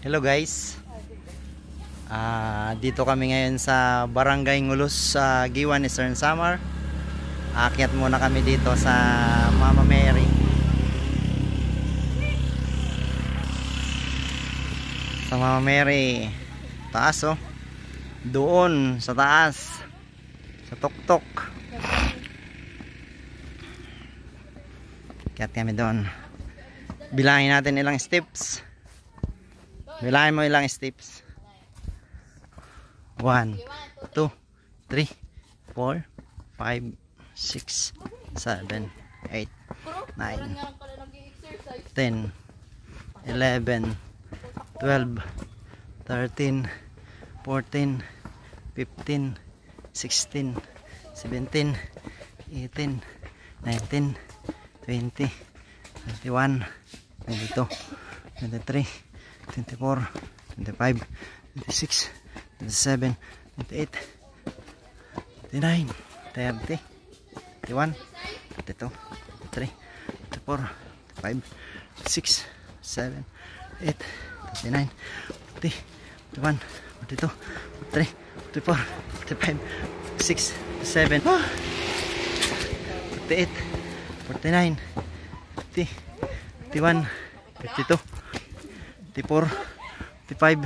Hello guys. Dito kami ngayon sa Barangay Ngulos sa Giwan, Eastern Samar. Aakyat muna kami dito sa Mama Mary. Sa Mama Mary. Taas oh. Doon sa taas. Sa tuktok. Akyat kami doon. Bilangin natin ilang steps. Bilangin mo ilang steps. 1, 2, 3, 4, 5, 6, 7, 8, 9, 10, 11, 12, 13, 14, 15, 16, 17, 18, 19, 20, 21, 22, 23, 24, 25, 26, 27, 28, 29, 30, 31, 32, 33, 34, 35, 36, 7, 8, 39, 40, 41, 42, 43, 44, 45, 46, 47, 48, 49, 50, 51, 52, 54, 55,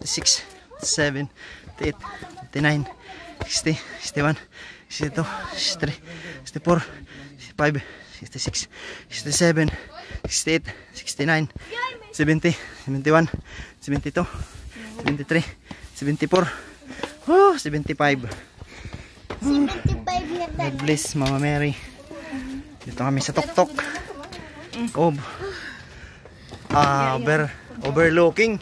56, 57, 58, 59, 60, 61, 62, 63, 64, 65, 66, 67, 68, 69, 70, 71, 72, 73, 74, 75. 75 na God bless Mama Mary. Dito kami sa tuktok. Overlooking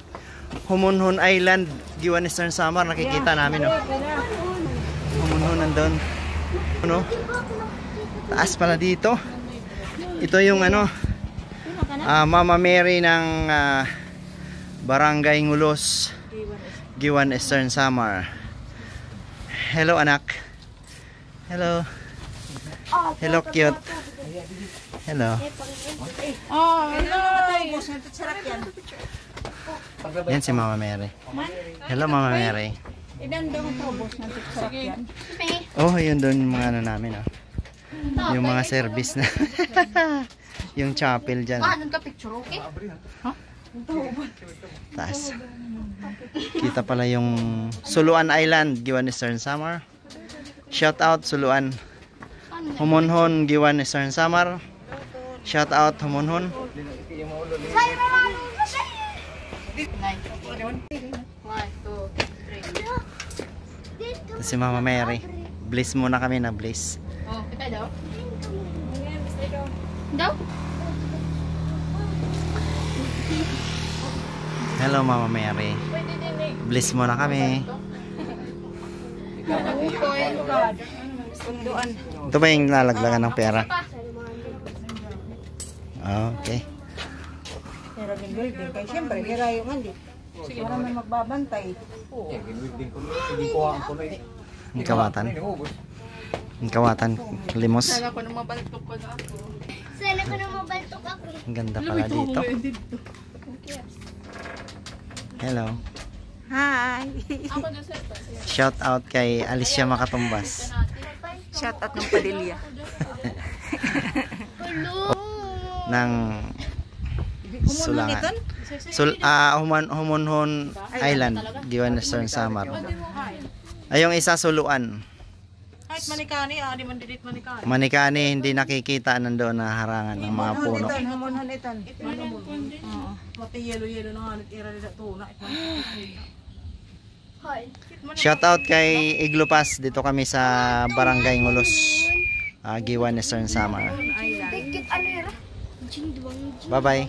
Humunhon Island, Giwan, Eastern Samar. Nakikita namin oh. Humunhon nandun ano? Taas pala dito. Ito yung ano Mama Mary ng Barangay Ngulos, Giwan, Eastern Samar. Hello anak. Hello. Hello cute. Hello. Yan si Mama Mary. Hello Mama Mary. Oh, yun doon yung mga ano namin oh. Yung mga service na. Yung chapel dyan. Taas. Kita pala yung Suluan Island, Giwan, Eastern Samar. Shout out Suluan. Humunhon, Giwan, Eastern Samar. Shout out Humunhon. Si Mama Mary. Bliss muna kami na bliss. Oh, kita daw. Daw? Hello Mama Mary. Bliss muna kami. Ito ba yung lalaglagan ng pera? Okay. Pero ginwilding kay siyempre hirayo man di. Para may magbabantay. Ang kawatan. Ang kawatan. Limos. Sana ko na mabaltok ko na ako. Sana ko na mabaltok ako. Ang ganda pala dito. Hello. Hi. Ako na sir. Shout out kay Alicia Makatumbas. Shout out ng Padilla. Hello. Ng Sulangan. Humunhon Island, Giwan, Eastern Samar. Ay, yung isa Suluan. Kahit manikani, di man didit manikani. Manikani, hindi nakikita nandoon na harangan ng mga puno. Hamonhan itan. Oo. Pati yelo-yelo na nga nag-ira nila tuna. Shout out kay Iglupas. Dito kami sa Barangay Ngulos, Giwan, Eastern Samar. Bye bye.